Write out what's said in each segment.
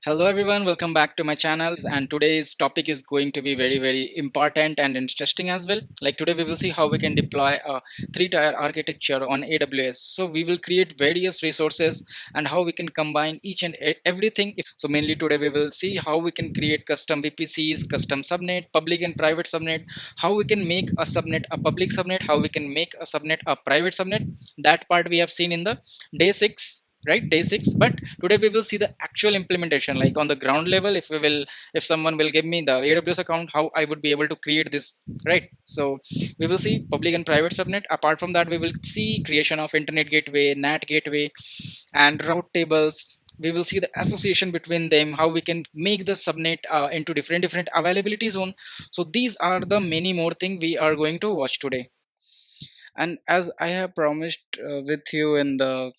Hello everyone, welcome back to my channel. And today's topic is going to be very important and interesting as well. Like today we will see how we can deploy a three-tier architecture on AWS. So we will create various resources and how we can combine each and everything. So mainly today we will see how we can create custom VPCs, custom subnet, public and private subnet, how we can make a subnet a public subnet, how we can make a subnet a private subnet. That part we have seen in the day 6, right? Day 6. But today we will see the actual implementation, like on the ground level. If someone will give me the AWS account, how I would be able to create this, right? So we will see public and private subnet. Apart from that, we will see creation of internet gateway, NAT gateway, and route tables. We will see the association between them, how we can make the subnet into different availability zone. So these are the many more thing we are going to watch today. And as I have promised with you in the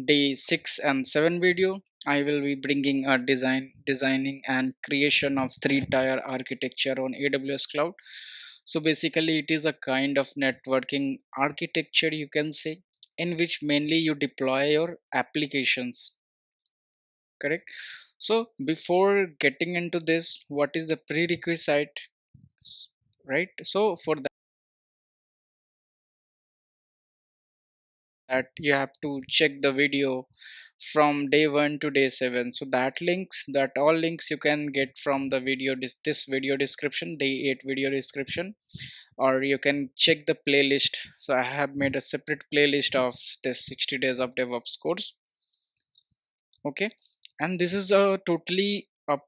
day 6 and 7 video, I will be bringing a designing and creation of three-tier architecture on AWS cloud. So basically it is a kind of networking architecture, you can say, in which mainly you deploy your applications, correct? So before getting into this, what is the prerequisite, right? So for that you have to check the video from day 1 to day 7. So that all links you can get from the video, this video description, day 8 video description, or you can check the playlist. So I have made a separate playlist of this 60 days of DevOps course. Okay, and this is a totally a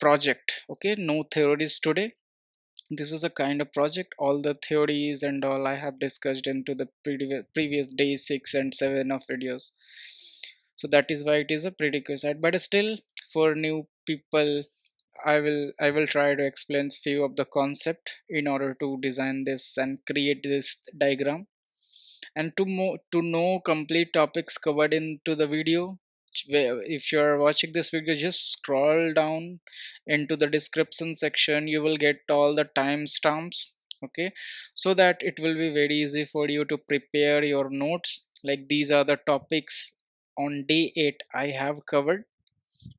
project. Okay, no theories today. This is a kind of project. All the theories and all I have discussed into the previous day 6 and 7 of videos. So that is why it is a prerequisite. But still, for new people, I will try to explain few of the concept in order to design this and create this diagram. And to know complete topics covered into the video, if you're watching this video, just scroll down into the description section. You will get all the timestamps, okay, so that it will be very easy for you to prepare your notes. Like these are the topics on day 8 I have covered.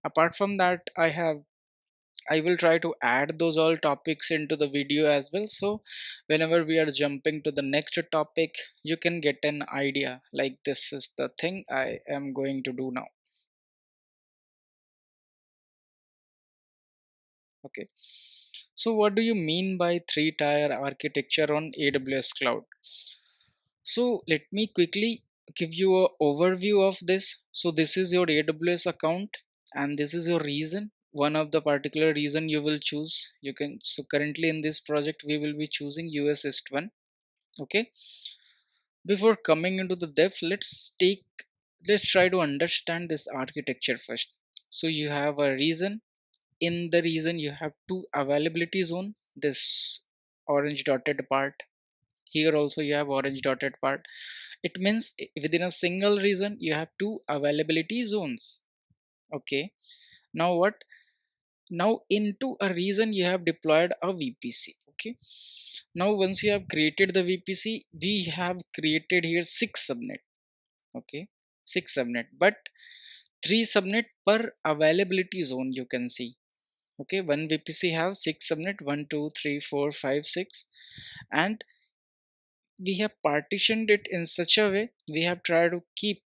Apart from that, I will try to add those all topics into the video as well. So whenever we are jumping to the next topic, you can get an idea like this is the thing I am going to do now. Okay. So what do you mean by three-tier architecture on AWS cloud? So let me quickly give you a overview of this. So this is your AWS account and this is your region. One of the particular reason you will choose. You can, so currently in this project we will be choosing US East 1. Okay. Before coming into the depth, let's try to understand this architecture first. So you have a region. In the region you have two availability zone, this orange dotted part. Here also you have orange dotted part. It means within a single region you have two availability zones. Okay, now what? Now into a region you have deployed a VPC. Okay, now once you have created the VPC, we have created here 6 subnet. Okay, 6 subnet, but 3 subnet per availability zone, you can see. Okay, one VPC have 6 subnet, 1 2 3 4 5 6, and we have partitioned it in such a way. We have tried to keep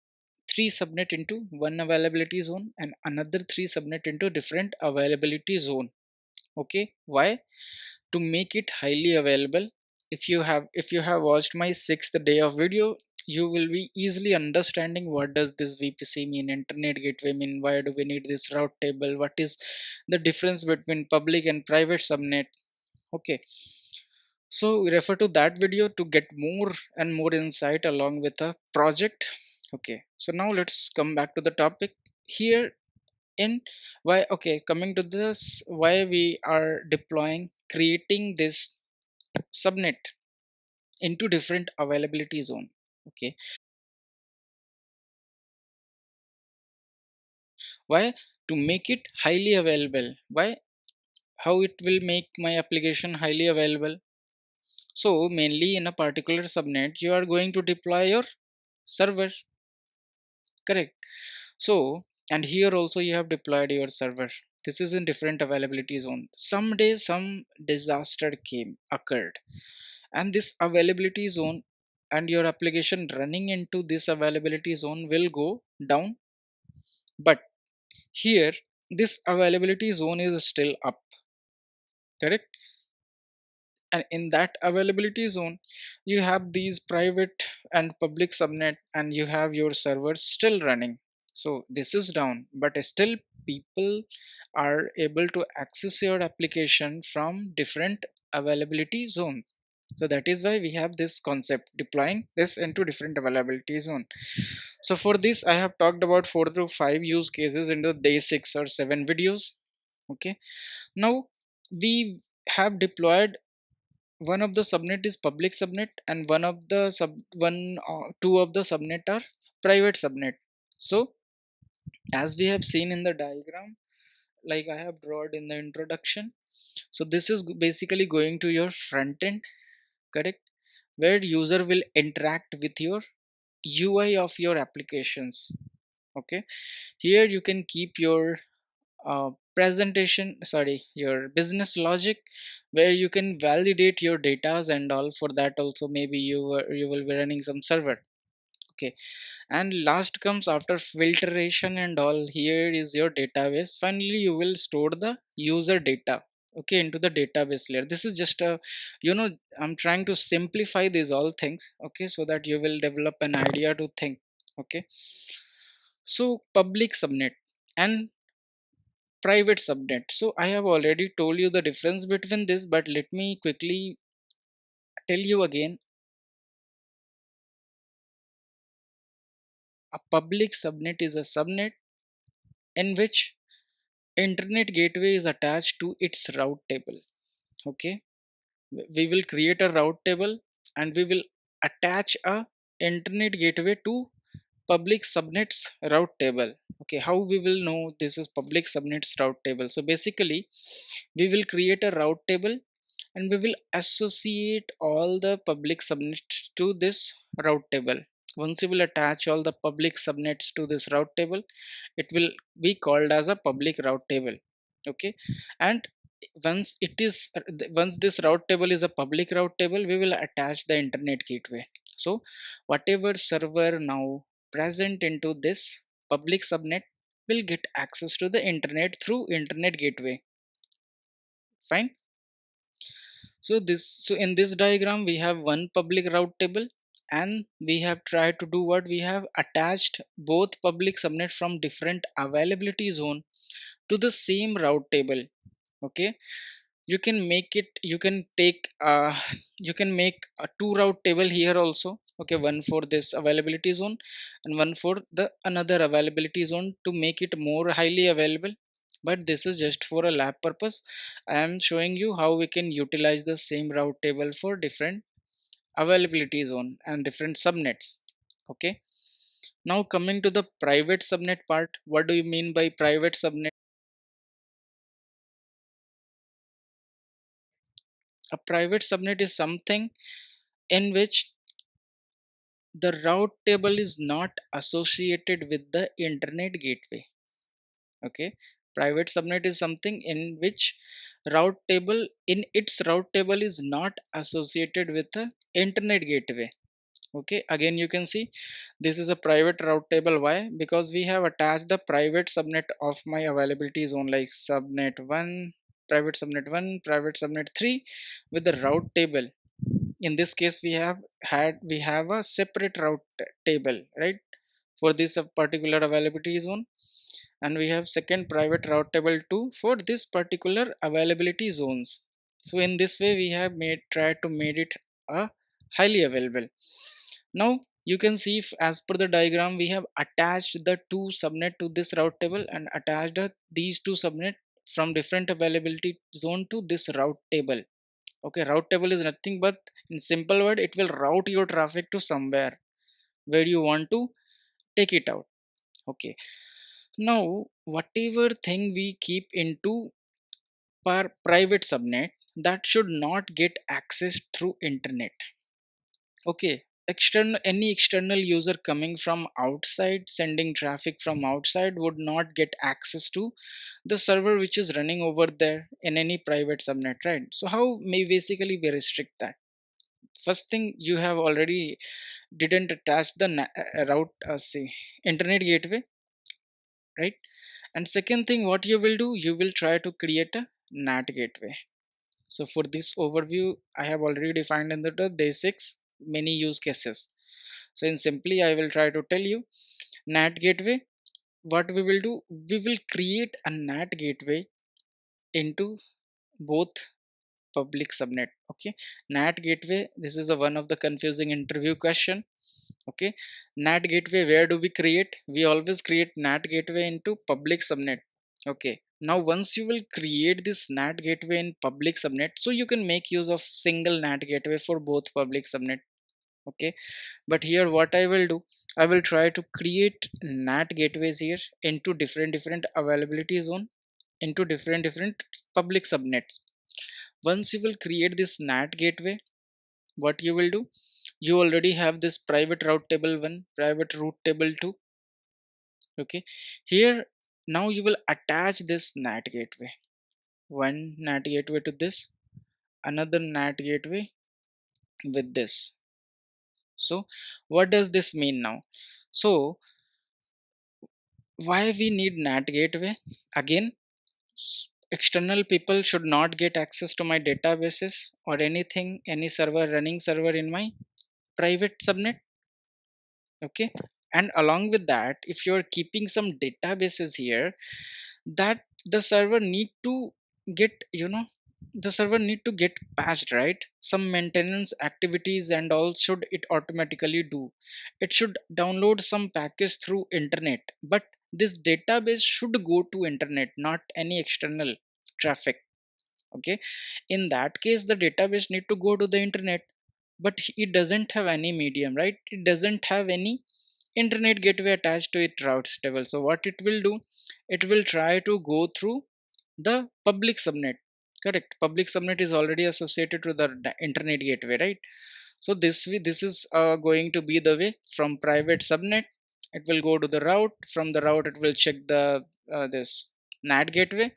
3 subnet into one availability zone and another 3 subnet into different availability zone. Okay, why? To make it highly available. If you have watched my 6th day of video, you will be easily understanding what does this VPC mean, internet gateway mean, why do we need this route table, what is the difference between public and private subnet. Okay, so refer to that video to get more and more insight along with a project. Okay, so now let's come back to the topic here. In why, okay, coming to this, why we are deploying, creating this subnet into different availability zone. Okay, why? To make it highly available. Why? How it will make my application highly available? So mainly in a particular subnet you are going to deploy your server, correct? So and here also you have deployed your server. This is in different availability zone. Someday some disaster came occurred, and this availability zone and your application running into this availability zone will go down. But here this availability zone is still up, correct? And in that availability zone you have these private and public subnet, and you have your servers still running. So this is down, but still people are able to access your application from different availability zones. So that is why we have this concept deploying this into different availability zone. So for this I have talked about 4 to 5 use cases in the day 6 or 7 videos. Okay, now we have deployed one of the subnet is public subnet, and one of the sub one two of the subnet are private subnet. So as we have seen in the diagram, like I have drawn in the introduction, so this is basically going to your front end, correct, where user will interact with your UI of your applications. Okay, here you can keep your presentation, sorry, your business logic, where you can validate your datas and all. For that also maybe you will be running some server. Okay, and last comes after filtration and all, here is your database. Finally you will store the user data, okay, into the database layer. This is just a, you know, I'm trying to simplify these all things, okay, so that you will develop an idea to think. Okay, so public subnet and private subnet. So I have already told you the difference between this, but let me quickly tell you again. A public subnet is a subnet in which internet gateway is attached to its route table. Okay, we will create a route table and we will attach a internet gateway to public subnets route table. Okay, how we will know this is public subnets route table? So basically we will create a route table and we will associate all the public subnets to this route table. Once you will attach all the public subnets to this route table, it will be called as a public route table. Okay, and once this route table is a public route table, we will attach the internet gateway. So whatever server now present into this public subnet will get access to the internet through internet gateway. Fine. So in this diagram we have one public route table, and we have tried to do what, we have attached both public subnet from different availability zone to the same route table. Okay, you can make it, you can take you can make a two route table here also. Okay, one for this availability zone and one for the another availability zone to make it more highly available. But this is just for a lab purpose. I am showing you how we can utilize the same route table for different availability zone and different subnets. Okay, now coming to the private subnet part, what do you mean by private subnet? A private subnet is something in which the route table is not associated with the internet gateway. Okay, private subnet is something in which route table in its route table is not associated with the internet gateway. Okay, again you can see this is a private route table. Why? Because we have attached the private subnet of my availability zone, like subnet 1, private subnet 1, private subnet 3 with the route table. In this case we have a separate route table, right, for this particular availability zone, and we have second private route table too for this particular availability zones. So in this way we have made tried to made it a highly available. Now you can see if, as per the diagram, we have attached the two subnet to this route table and attached these two subnet from different availability zone to this route table. Okay, route table is nothing but, in simple word, it will route your traffic to somewhere where you want to take it out. Okay, now whatever thing we keep into private subnet, that should not get access through internet. Okay, external any external user coming from outside, sending traffic from outside, would not get access to the server which is running over there in any private subnet, right? So how may basically we restrict that? First thing, you have already didn't attach the route see internet gateway, right? And second thing, what you will do, you will try to create a NAT gateway. So for this overview, I have already defined in the basics many use cases. So in simply, I will try to tell you NAT gateway. What we will do, we will create a NAT gateway into both public subnet. Okay, NAT gateway, this is a one of the confusing interview question. Okay, NAT gateway, where do we create? We always create NAT gateway into public subnet. Okay, now once you will create this NAT gateway in public subnet, so you can make use of single NAT gateway for both public subnet. Okay, but here what I will do, I will try to create NAT gateways here into different availability zone, into different public subnets. Once you will create this NAT gateway, what you will do, you already have this private route table 1, private route table 2. Okay, here now you will attach this NAT gateway, one NAT gateway to this, another NAT gateway with this. So what does this mean now? So why we need NAT gateway? Again, external people should not get access to my databases or anything, any server running server in my private subnet. Okay, and along with that, if you're keeping some databases here, that the server need to get, the server need to get patched, right? Some maintenance activities and all should it automatically do. It should download some package through internet, but this database should go to internet, not any external traffic. Okay, in that case, the database need to go to the internet, but it doesn't have any medium, right? It doesn't have any internet gateway attached to it routes table. So what it will do, it will try to go through the public subnet. Correct, public subnet is already associated to the internet gateway, right? So this is going to be the way. From private subnet, it will go to the route. From the route, it will check the this NAT gateway,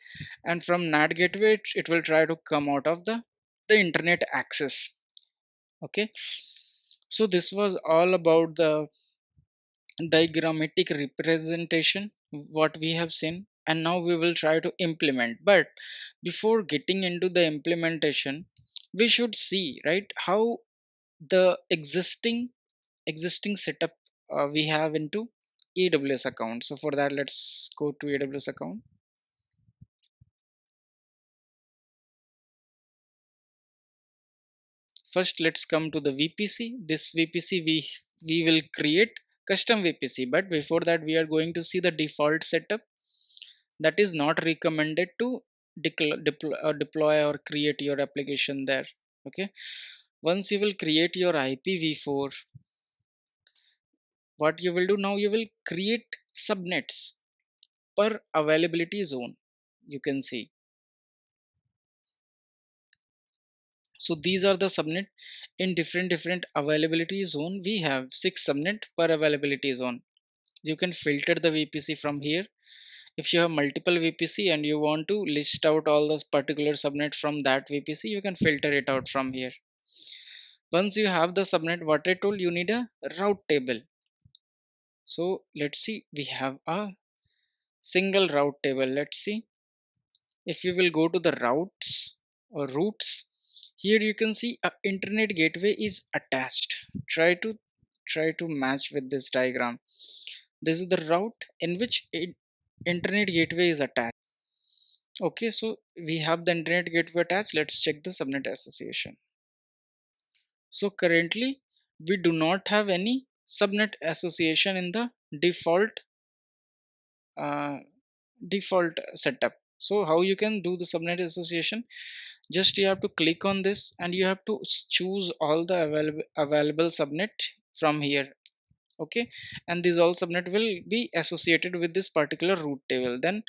and from NAT gateway, it will try to come out of the internet access. Okay, so this was all about the diagrammatic representation what we have seen, and now we will try to implement. But before getting into the implementation, we should see, right, how the existing setup we have into AWS account. So for that, let's go to AWS account. First, let's come to the VPC. This VPC, we will create custom VPC, but before that, we are going to see the default setup that is not recommended to deploy or create your application there. Okay, once you will create your IPv4, what you will do now, you will create subnets per availability zone. You can see, so these are the subnet in different availability zone. We have 6 subnet per availability zone. You can filter the VPC from here. If you have multiple VPC and you want to list out all those particular subnet from that VPC, you can filter it out from here. Once you have the subnet, what I told, you need a route table. So let's see, we have a single route table. Let's see, if you will go to the routes or routes, here you can see a internet gateway is attached. Try to match with this diagram. This is the route in which internet gateway is attached. Okay, so we have the internet gateway attached. Let's check the subnet association. So currently we do not have any subnet association in the uh, default setup. So how you can do the subnet association? Just you have to click on this and you have to choose all the available subnet from here. Okay, and these all subnet will be associated with this particular route table. Then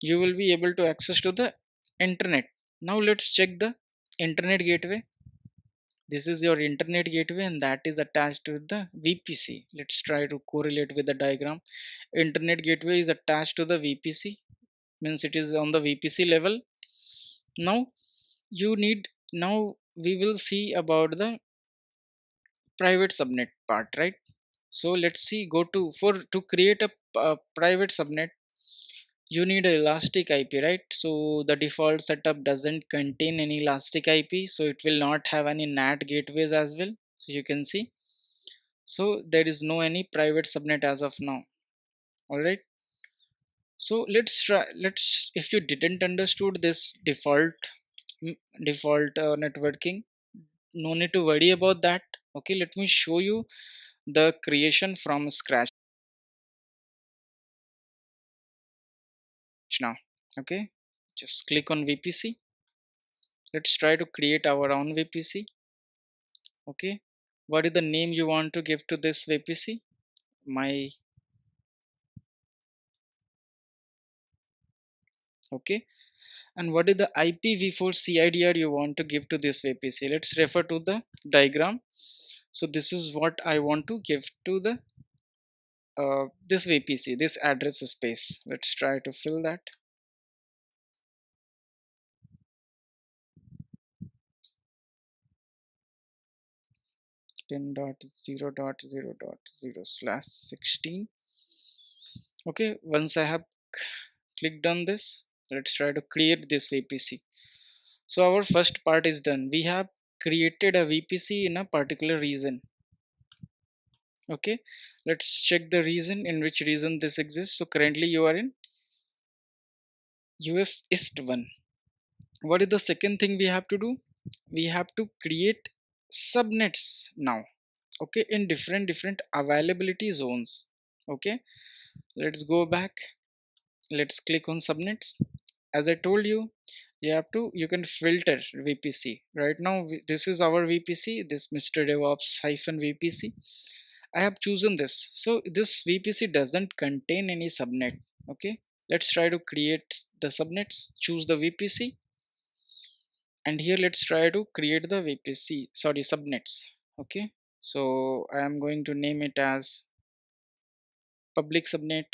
you will be able to access to the internet. Now let's check the internet gateway. This is your internet gateway and that is attached to the VPC. Let's try to correlate with the diagram. Internet gateway is attached to the VPC, means it is on the VPC level. Now you need, now we will see about the private subnet part, right? So let's see, go to, for to create a private subnet, you need a elastic IP, right? So the default setup doesn't contain any elastic IP, so it will not have any NAT gateways as well. So you can see, so there is no any private subnet as of now. All right, so let's try, let's, if you didn't understood this mm, default networking, no need to worry about that. Okay, let me show you the creation from scratch now. Okay, just click on VPC. Let's try to create our own VPC. Okay, what is the name you want to give to this VPC? My, okay, and what is the IPv4 CIDR you want to give to this VPC? Let's refer to the diagram. So this is what I want to give to the this VPC, this address space. Let's try to fill that. 10.0.0.0/16. Okay, once I have clicked on this, let's try to create this VPC. So our first part is done. We have created a VPC in a particular region. Okay, let's check the region, in which region this exists. So currently you are in US East 1. What is the second thing we have to do? We have to create subnets now. Okay, in different availability zones. Okay, let's go back. Let's click on subnets. As I told you, you can filter VPC. Right now this is our VPC, this Mr. DevOpps hyphen VPC. I have chosen this, so this VPC doesn't contain any subnet. Okay, let's try to create the subnets. Choose the VPC, and here let's try to create the VPC, sorry, subnets. Okay, so I am going to name it as public subnet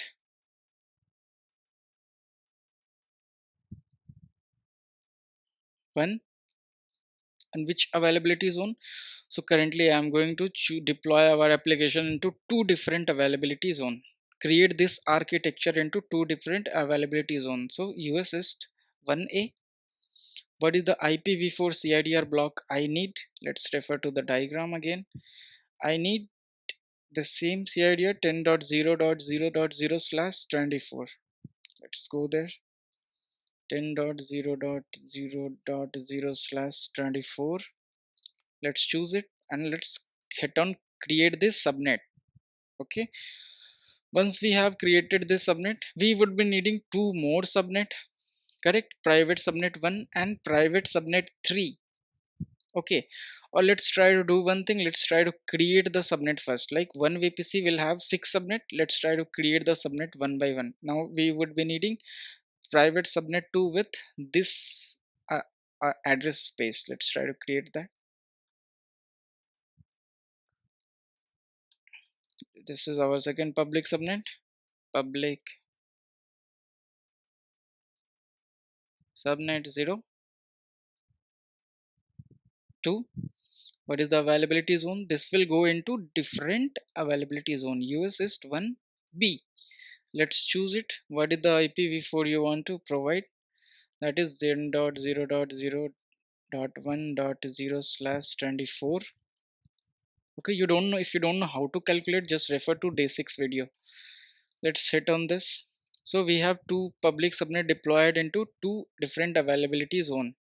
1, and which availability zone. So currently I am going to deploy our application into two different availability zone. Create this architecture into two different availability zones. So US East 1A. What is the IPv4 CIDR block I need? Let's refer to the diagram again. I need the same CIDR 10.0.0.0/24. Let's go there. 10.0.0.0/24. Let's choose it and let's hit on create this subnet. Okay, once we have created this subnet, we would be needing two more subnet, correct? Private subnet 1 and private subnet 3. Okay, or let's try to do one thing. Let's try to create the subnet first. Like one VPC will have 6 subnet. Let's try to create the subnet one by one. Now we would be needing private subnet 2 with this address space. Let's try to create that. This is our second public subnet, public subnet 0 2. What is the availability zone? This will go into different availability zone. US East 1B. Let's choose it. What is the IPv4 you want to provide? That is 10.0.0.1.0/24. Okay, you don't know, if you don't know how to calculate, just refer to day 6 video. Let's hit on this. So we have two public subnet deployed into two different availability zone.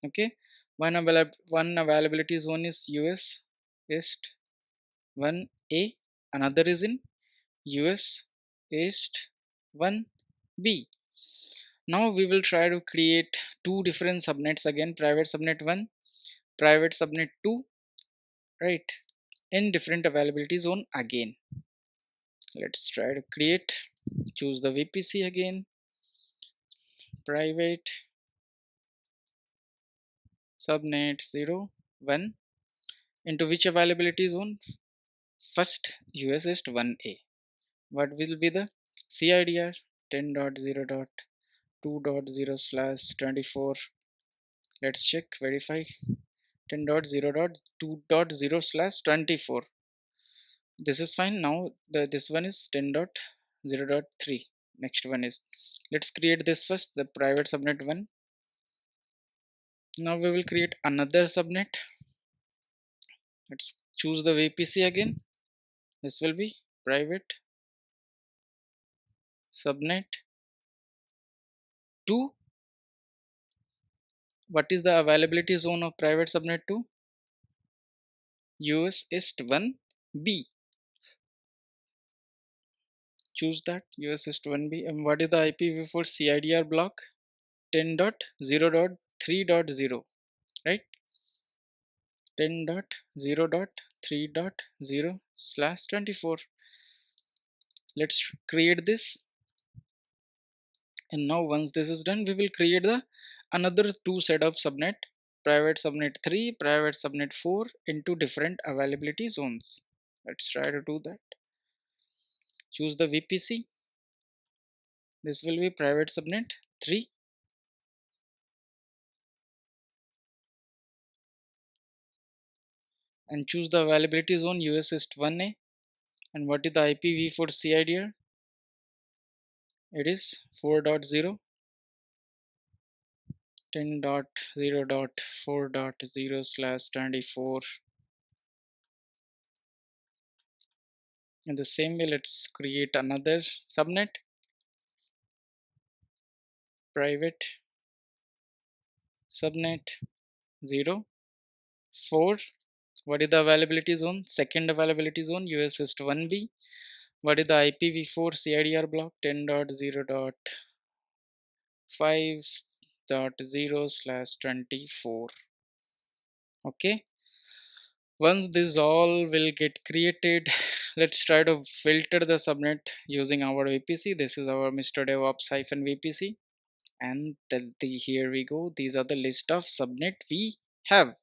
Okay, one availability zone is US East 1A, another is in US East 1B. Now we will try to create two different subnets again, private subnet 1, private subnet 2, right, in different availability zone again. Let's try to create, choose the VPC again, private subnet 0 1. into which availability zone? First US East 1A. What will be the CIDR? 10.0.2.0/24. Let's check, verify. 10.0.2.0/24. This is fine. Now this one is 10.0.3. Next one is, let's create this first, the private subnet one. Now we will create another subnet. Let's choose the VPC again. This will be private subnet to, what is the availability zone of private subnet to? US East 1B. Choose that, US East 1B. And what is the IPv4 CIDR block? 10.0.3.0, right? 10.0.3.0/24. Let's create this. And now once this is done, we will create the another two set of subnet, private subnet 3, private subnet 4, into different availability zones. Let's try to do that. Choose the VPC. This will be private subnet 3, and choose the availability zone US East 1A. And what is the IPv4 CIDR? It is 4.0. 10.0.4.0/24. In the same way, let's create another subnet, private subnet 0, 4. What is the availability zone? Second availability zone, US East 1B. What is the IPv4 CIDR block? 10.0.5.0/24. Okay. Once this all will get created, let's try to filter the subnet using our VPC. This is our MrDevOpps-VPC, and here we go. These are the list of subnet we have.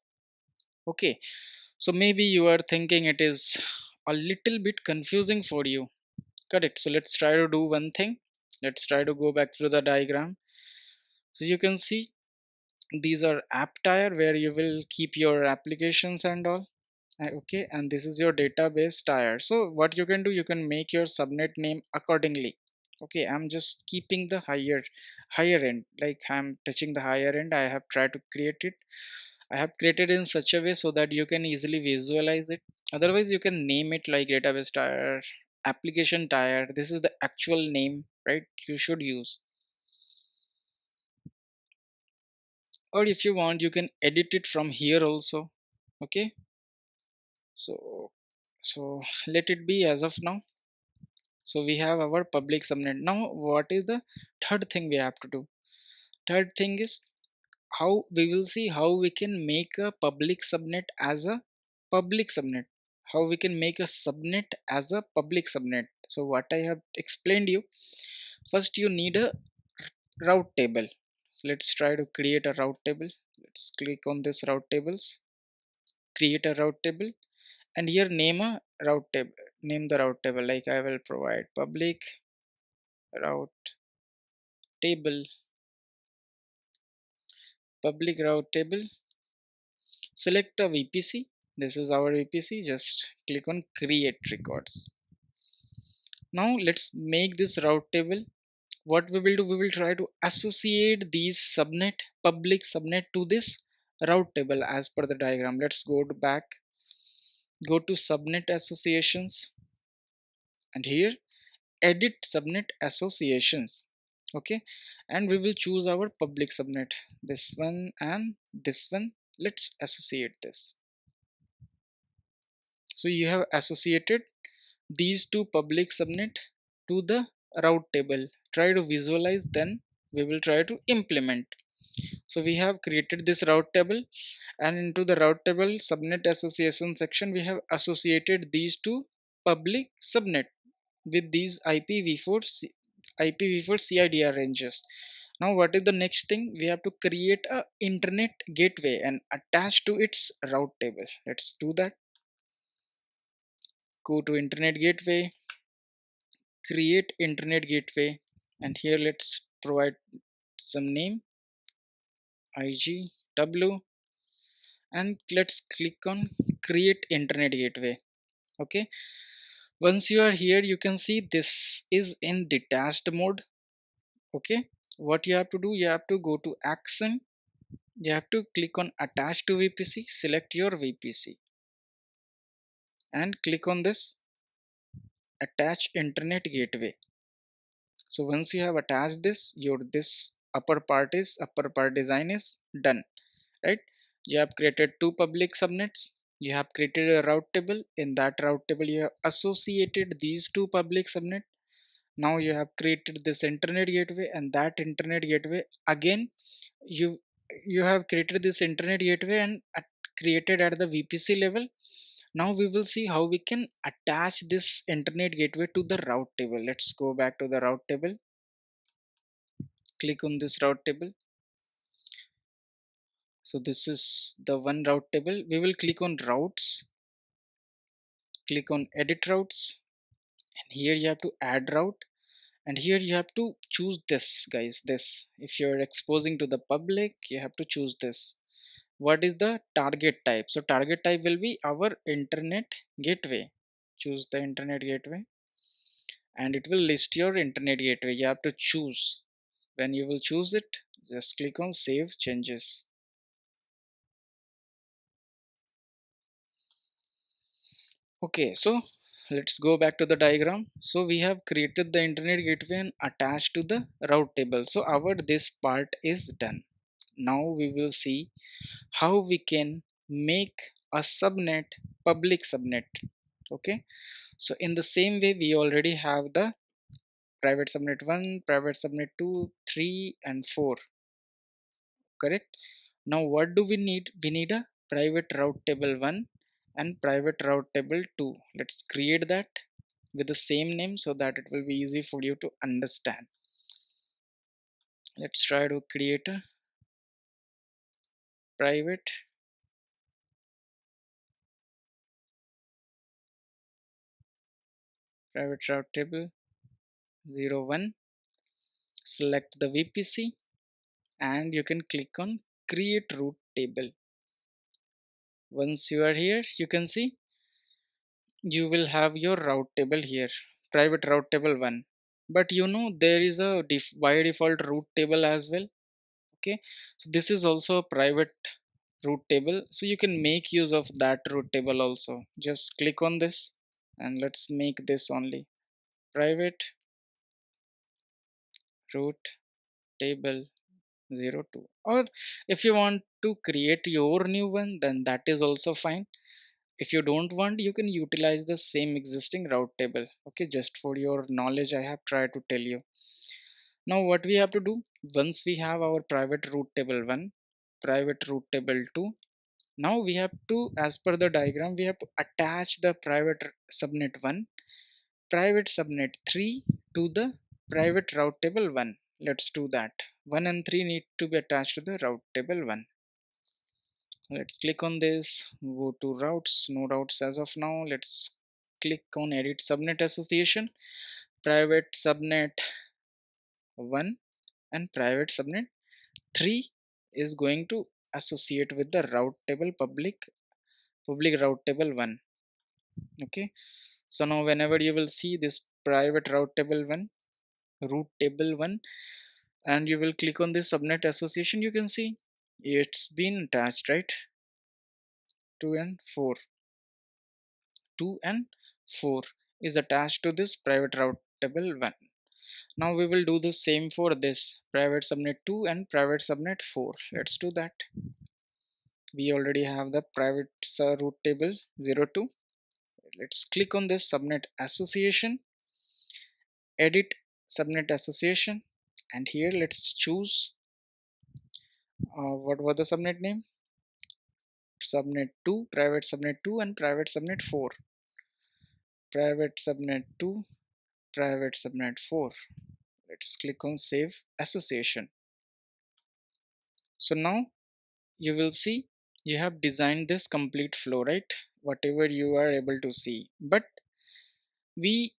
Okay, so maybe you are thinking it is a little bit confusing for you. Correct. So let's try to do one thing. Let's try to go back to the diagram. So you can see these are app tier where you will keep your applications and all. Okay, and this is your database tier. So what you can do, you can make your subnet name accordingly. Okay, I'm just keeping the higher end, like I'm touching the higher end. I have tried to create it. I have created in such a way so that you can easily visualize it. Otherwise you can name it like database tier, application tier. This is the actual name, right? You should use. Or if you want, you can edit it from here also. Okay, so let it be as of now. So we have our public subnet. Now what is the third thing we have to do? Third thing is how we will see how we can make a public subnet as a public subnet. How we can make a subnet as a public subnet. So what I have explained you, first you need a route table. So let's try to create a route table. Let's click on this route tables, create a route table, and here name a route table. Name the route table, like I will provide public route table, public route table. Select a VPC. This is our VPC. Just click on create records. Now let's make this route table. What we will do, we will try to associate these subnet, public subnet, to this route table as per the diagram. Let's go to back, go to subnet associations, and here edit subnet associations. Okay, and we will choose our public subnet, this one and this one. Let's associate this. So you have associated these two public subnet to the route table. Try to visualize, then we will try to implement. So we have created this route table, and into the route table subnet association section we have associated these two public subnet with these IPv4 CIDR ranges. Now what is the next thing? We have to create a internet gateway and attach to its route table. Let's do that. Go to internet gateway, create internet gateway, and here let's provide some name igw, and let's click on create internet gateway. Okay, once you are here, you can see this is in detached mode. Okay, what you have to do, you have to go to action, you have to click on attach to VPC, select your VPC and click on this attach internet gateway. So once you have attached this, your this upper part design is done, right? You have created two public subnets, you have created a route table. In that route table you have associated these two public subnet. Now you have created this internet gateway, and that internet gateway again, you you have created this internet gateway and created at the VPC level. Now we will see how we can attach this internet gateway to the route table. Let's go back to the route table, click on this route table. So this is the one route table. We will click on routes, click on edit routes, and here you have to add route, and here you have to choose this, guys. This, if you're exposing to the public, you have to choose this. What is the target type? So target type will be our internet gateway. Choose the internet gateway, and it will list your internet gateway. You have to choose. When you will choose it, just click on save changes. Okay, so let's go back to the diagram. So we have created the internet gateway and attached to the route table. So our this part is done. Now we will see how we can make a subnet public subnet. Okay, so in the same way, we already have the private subnet 1, private subnet 2, 3 and 4, correct? Now what do we need? We need a private route table 1 and private route table 2. Let's create that with the same name so that it will be easy for you to understand. Let's try to create a private route table 01. Select the VPC and you can click on create route table. Once you are here, you can see you will have your route table here, private route table 1. But you know there is a by default route table as well. Okay, so this is also a private route table, so you can make use of that route table also. Just click on this and let's make this only private route table 02. Or if you want to create your new one, then that is also fine. If you don't want, you can utilize the same existing route table. Okay, just for your knowledge I have tried to tell you. Now what we have to do, once we have our private route table 1, private route table 2, now we have to, as per the diagram, we have to attach the private subnet 1, private subnet 3 to the private route table 1. Let's do that. 1 and 3 need to be attached to the route table 1. Let's click on this, go to routes, no routes as of now. Let's click on edit subnet association, private subnet 1 and private subnet 3 is going to associate with the route table public route table 1. Okay, so now whenever you will see this private route table 1, route table 1, and you will click on this subnet association, you can see it's been attached, right? 2 and 4, 2 and 4 is attached to this private route table 1. Now we will do the same for this private subnet 2 and private subnet 4. Let's do that. We already have the private route table 02. Let's click on this subnet association, edit subnet association, and here let's choose what was the subnet name, subnet 2, private subnet 2 and private subnet 4, private subnet 2, private subnet 4. Let's click on save association. So now you will see you have designed this complete flow, right? Whatever you are able to see, but we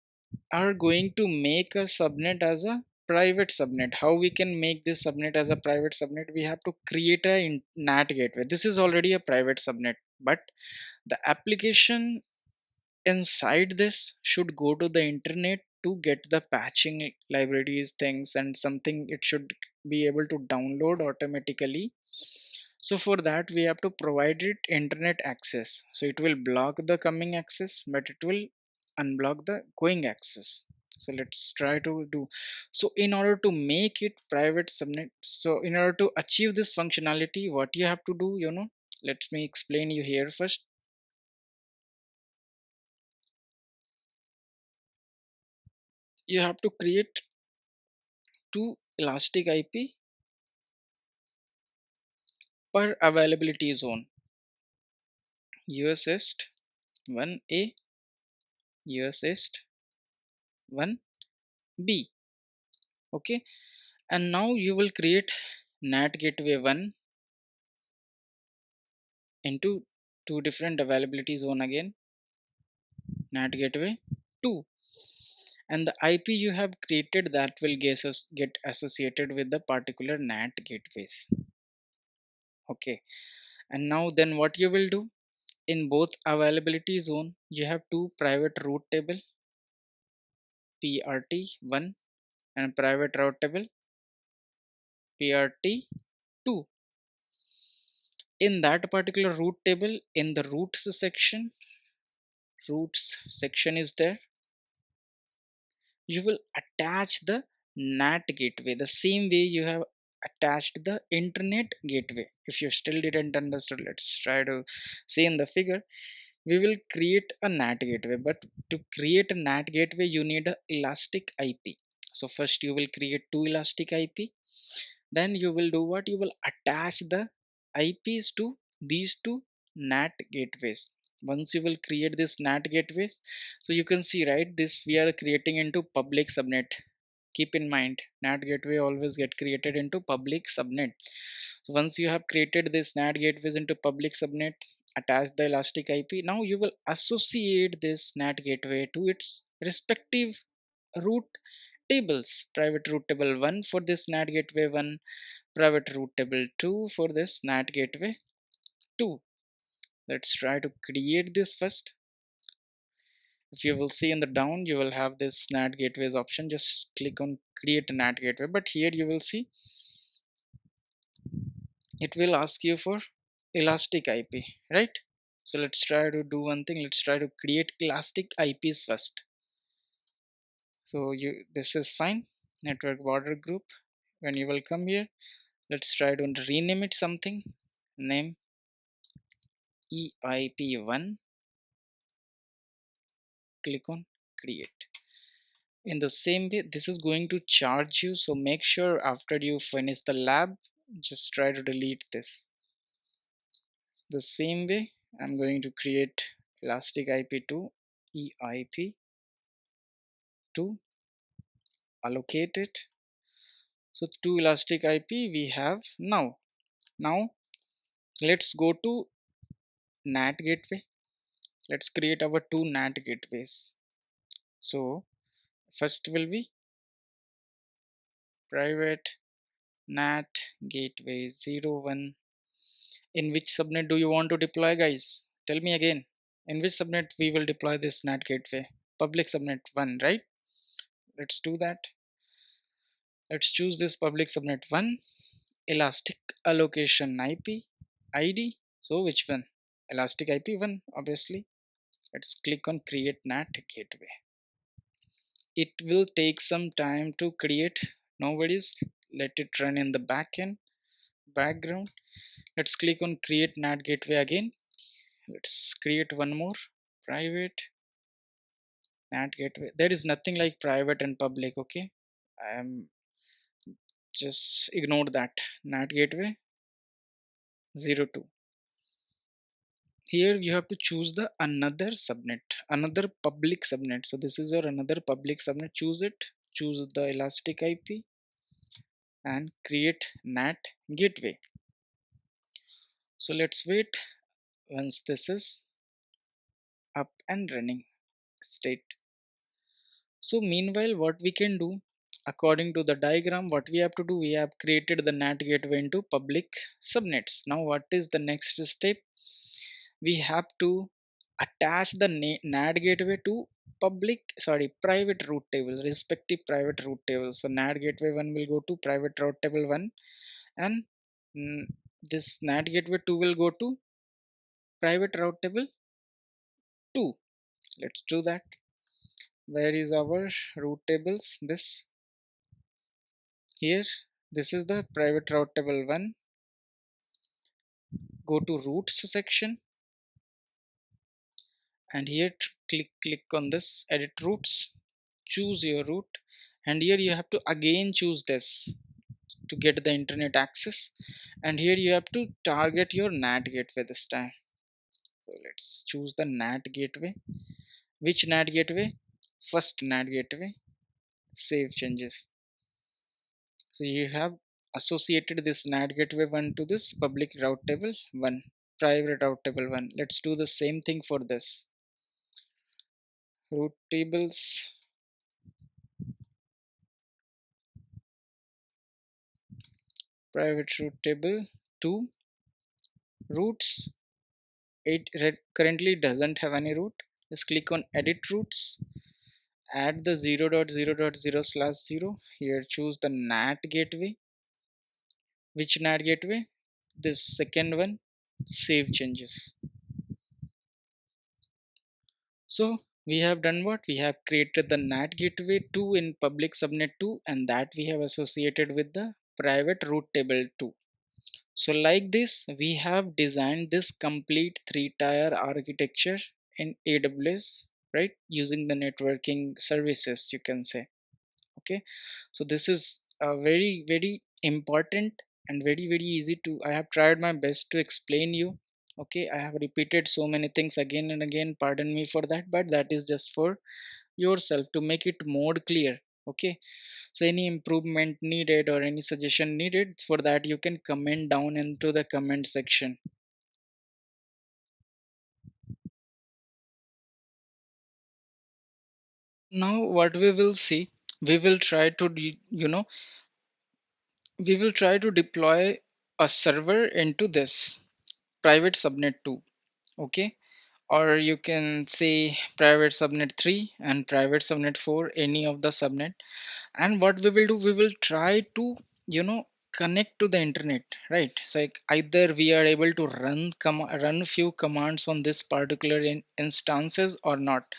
are going to make a subnet as a private subnet. How we can make this subnet as a private subnet? We have to create a NAT gateway. This is already a private subnet, but the application inside this should go to the internet to get the patching libraries things and something it should be able to download automatically. So for that we have to provide it internet access, so it will block the coming access but it will unblock the going access. So let's try to do. So in order to make it private subnet, so in order to achieve this functionality, what you have to do, let me explain you here first. You have to create two elastic IP per availability zone. US East 1A, US East 1B. Okay, and now you will create NAT gateway 1 into two different availability zone again, NAT gateway 2, and the IP you have created that will get associated with the particular NAT gateways. Okay, and now then what you will do, in both availability zone you have two private route table PRT1 and private route table PRT2. In that particular route table, in the routes section is there, you will attach the NAT gateway the same way you have attached the internet gateway. If you still didn't understand, let's try to see in the figure. We will create a NAT gateway, but to create a NAT gateway you need a elastic IP. So first you will create two elastic IP, then you will do what, you will attach the IPs to these two NAT gateways. Once you will create this NAT gateways, so you can see, right, this we are creating into public subnet. Keep in mind, NAT gateway always get created into public subnet. So once you have created this NAT gateways into public subnet, attach the elastic IP, now you will associate this NAT gateway to its respective route tables. Private route table 1 for this NAT gateway 1, private route table 2 for this NAT gateway 2. Let's try to create this first. If you will see in the down, you will have this NAT gateways option. Just click on create a NAT gateway, but here you will see it will ask you for elastic IP, right? So let's try to do one thing. Let's try to create elastic IPs first. So this is fine. Network border group. When you will come here, let's try to rename it something. Name EIP1. Click on create. In the same way, this is going to charge you, so make sure after you finish the lab, just try to delete this. The same way, I'm going to create elastic IP2 EIP to allocate it. So two elastic IP we have now. Now let's go to NAT gateway. Let's create our two NAT gateways. So first will be private NAT gateway 01. In which subnet do you want to deploy, guys? Tell me again. In which subnet we will deploy this NAT gateway? Public subnet 1, right? Let's do that. Let's choose this public subnet 1. Elastic allocation IP ID. So which one? Elastic IP 1, obviously. Let's click on create NAT gateway. It will take some time to create. No worries. Let it run in the background. Let's click on create NAT gateway again. Let's create one more private NAT gateway. There is nothing like private and public. Okay, I am just ignore that. NAT gateway 02. Here you have to choose the another subnet, another public subnet. So this is your another public subnet. Choose it. Choose the elastic IP and create NAT gateway. So let's wait once this is up and running state. So meanwhile, what we can do, according to the diagram, what we have to do, we have created the NAT gateway into public subnets. Now what is the next step? We have to attach the NAT gateway to private route table, respective private route tables. So NAT gateway 1 will go to private route table 1, and mm, this NAT gateway 2 will go to private route table 2. Let's do that. Where is our route tables? This here, this is the private route table 1. Go to routes section, and here click on this edit routes, choose your route, and here you have to again choose this to get the internet access, and here you have to target your NAT gateway this time. So let's choose the NAT gateway. Which NAT gateway? First NAT gateway. Save changes. So you have associated this NAT gateway 1 to this public route table 1, private route table 1. Let's do the same thing for this. Route tables, private route table 2, routes. It currently doesn't have any route. Just click on edit routes, add the 0.0.0/0. Here choose the NAT gateway. Which NAT gateway? This second one. Save changes. So we have done what? We have created the NAT gateway 2 in public subnet 2, and that we have associated with the private route table 2. So like this, we have designed this complete 3-tier architecture in AWS, right? Using the networking services, you can say. Okay, so this is a very important and very easy to, I have tried my best to explain you. Okay, I have repeated so many things again and again, pardon me for that, but that is just for yourself to make it more clear. Okay, so any improvement needed or any suggestion needed, for that you can comment down into the comment section. Now what we will see, we will try to we will try to deploy a server into this private subnet 2. Okay, or you can say private subnet 3 and private subnet 4, any of the subnet. And what we will do, we will try to connect to the internet, right? So like either we are able to run few commands on this particular instances or not,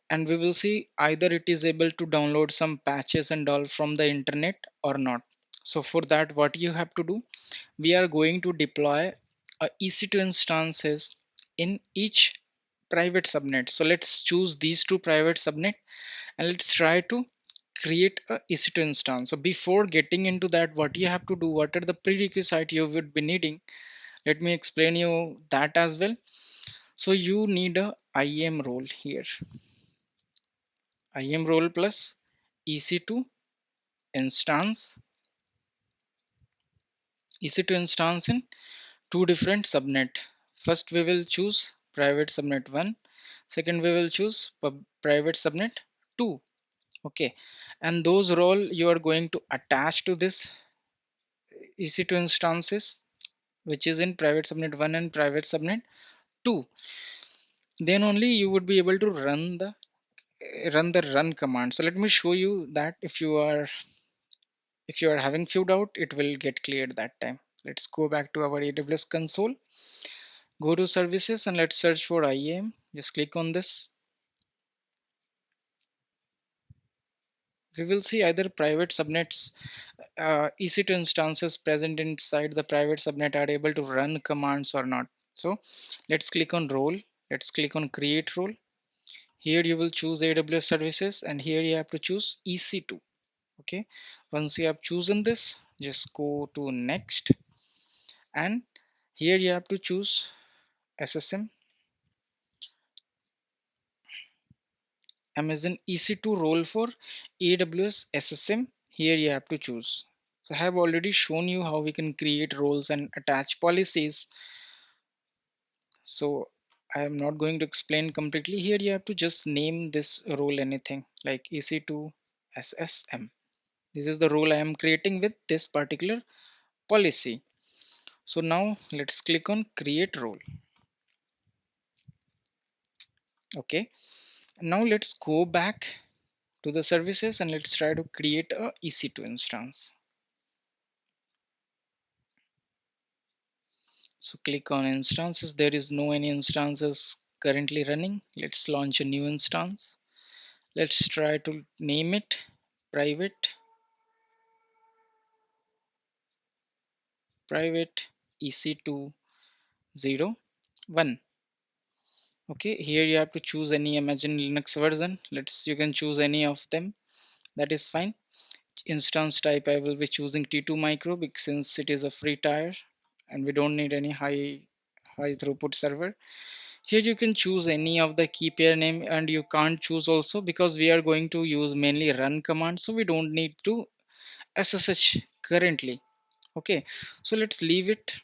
and we will see either it is able to download some patches and all from the internet or not. So for that, what you have to do, we are going to deploy EC2 instances in each private subnet. So let's choose these two private subnet, and let's try to create a EC2 instance. So before getting into that, what you have to do, what are the prerequisites you would be needing, let me explain you that as well. So you need a IAM role here, IAM role plus EC2 instance, EC2 instance in two different subnet. First we will choose private subnet 1, second we will choose private subnet 2. Okay, and those role you are going to attach to this EC2 instances, which is in private subnet 1 and private subnet 2. Then only you would be able to run command. So let me show you that. If you are having few doubt, it will get cleared that time. Let's go back to our AWS console, go to services, and let's search for IAM. Just click on this. We will see either private subnets, EC2 instances present inside the private subnet are able to run commands or not. So let's click on role. Let's click on create role. Here you will choose AWS services, and here you have to choose EC2. Okay, once you have chosen this, just go to next, and here you have to choose SSM, Amazon EC2 role for AWS SSM. Here you have to choose. So I have already shown you how we can create roles and attach policies So I am not going to explain completely here. You have to just name this role anything like EC2 SSM. This is the role I am creating with this particular policy. So now let's click on create role. Okay, now let's go back to the services and let's try to create a EC2 instance. So click on instances. There is no any instances currently running. Let's launch a new instance. Let's try to name it private EC2 01. Okay, here you have to choose any Imagine Linux version. You can choose any of them. That is fine. Instance type I will be choosing T2 micro because since it is a free tier and we don't need any high throughput server. Here you can choose any of the key pair name, and you can't choose also because we are going to use mainly run command, so we don't need to SSH currently. Okay, so let's leave it,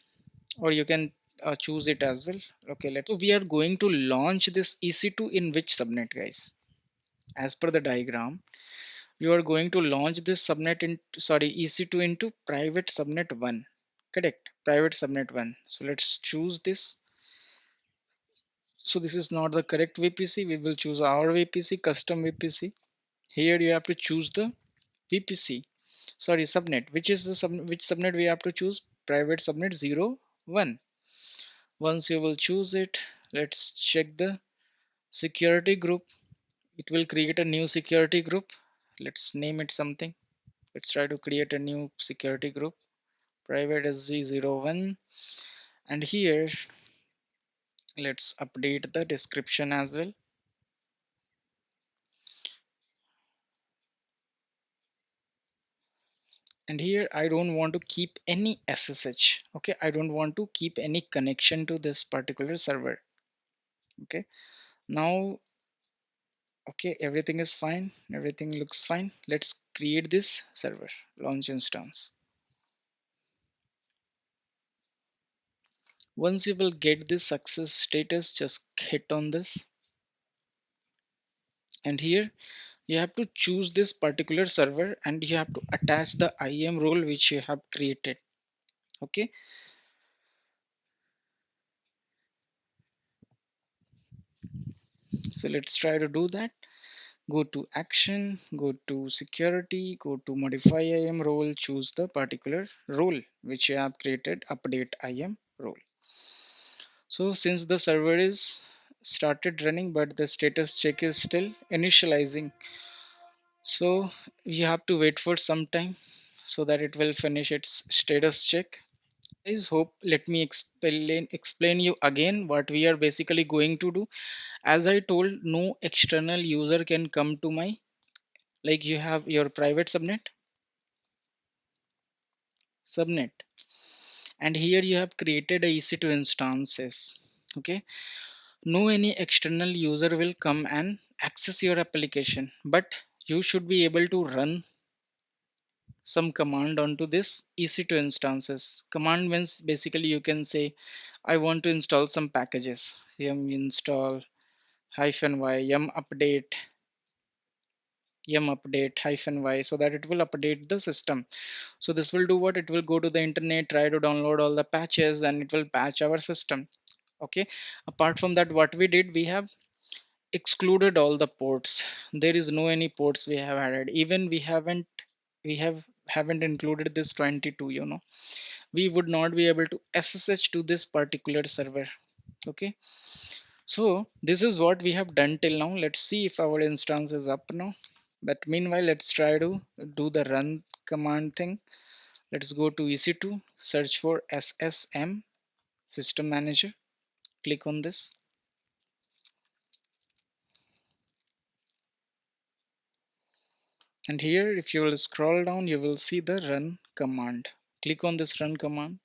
or you can choose it as well. Okay, so we are going to launch this EC2 in which subnet, guys? As per the diagram, you are going to launch this subnet in, sorry, EC2 into private subnet 1. Correct, private subnet 1. So let's choose this. So this is not the correct VPC. We will choose our VPC, custom VPC. Here you have to choose the VPC, sorry, subnet. Which is the which subnet we have to choose? Private subnet 01. Once you will choose it, let's check the security group. It will create a new security group. Let's name it something. Let's try to create a new security group. Private SZ01. And here let's update the description as well. And here I don't want to keep any SSH. Okay, I don't want to keep any connection to this particular server. Okay, now, okay, everything is fine, everything looks fine. Let's create this server, launch instance. Once you will get this success status, just hit on this, and here you have to choose this particular server and you have to attach the IAM role which you have created. Okay, so let's try to do that. Go to action, go to security, go to modify IAM role, choose the particular role which you have created, update IAM role. So since the server is started running but the status check is still initializing, so you have to wait for some time so that it will finish its status check. Guys, hope, let me explain you again what we are basically going to do. As I told, no external user can come to my, like, you have your private subnet, and here you have created a EC2 instances. Okay, no any external user will come and access your application, but you should be able to run some command onto this EC2 instances. Command means basically you can say I want to install some packages, yum install -y yum update -y, so that it will update the system. So this will do what? It will go to the internet, try to download all the patches, and it will patch our system. Okay, apart from that, what we did, we have excluded all the ports. There is no any ports we have added. Even we haven't included this 22, we would not be able to SSH to this particular server. Okay, so this is what we have done till now. Let's see if our instance is up now. But meanwhile, let's try to do the run command thing. Let's go to EC2, search for SSM, system manager, click on this. And here, if you will scroll down, you will see the run command. Click on this run command.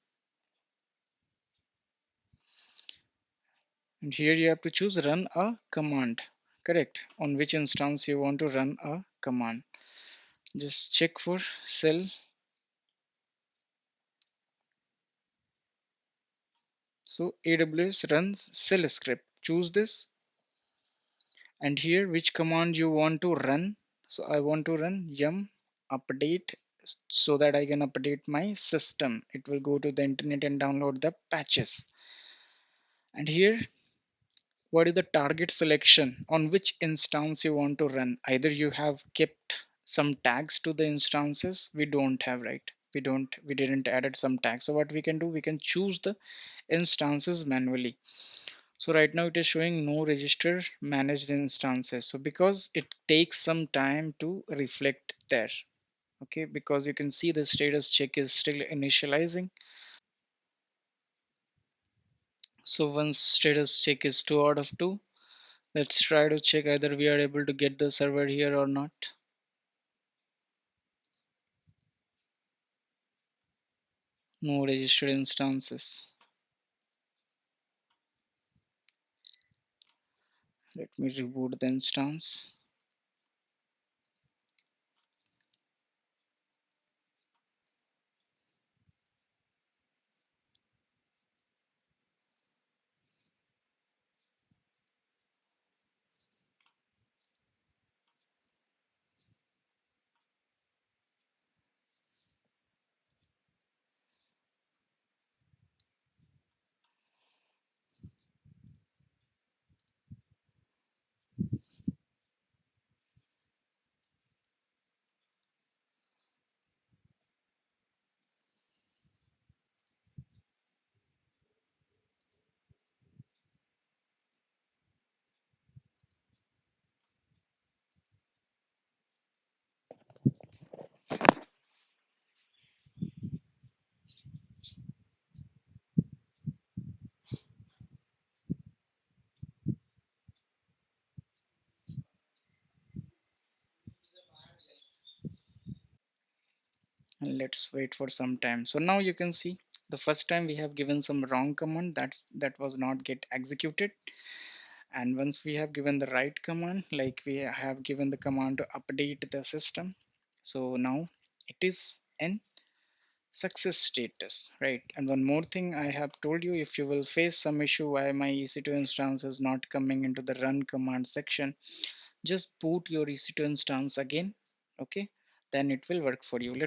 And here you have to choose run a command. Correct. On which instance you want to run a command. Just check for cell. So AWS runs shell script, choose this, and here which command you want to run. So I want to run yum update so that I can update my system. It will go to the internet and download the patches. And here, what is the target selection on which instance you want to run? Either you have kept some tags to the instances. We don't have, right? We didn't added some tags. So what we can do, we can choose the instances manually. So right now it is showing no register managed instances. So because it takes some time to reflect there. Okay, because you can see the status check is still initializing. So once status check is 2 out of 2, let's try to check either we are able to get the server here or not. No registered instances. Let me reboot the instance. And let's wait for some time. So now you can see the first time we have given some wrong command that was not get executed. And once we have given the right command, like we have given the command to update the system, so now it is in success status, right? And one more thing I have told you, if you will face some issue why my EC2 instance is not coming into the run command section, just boot your EC2 instance again. Okay, then it will work for you.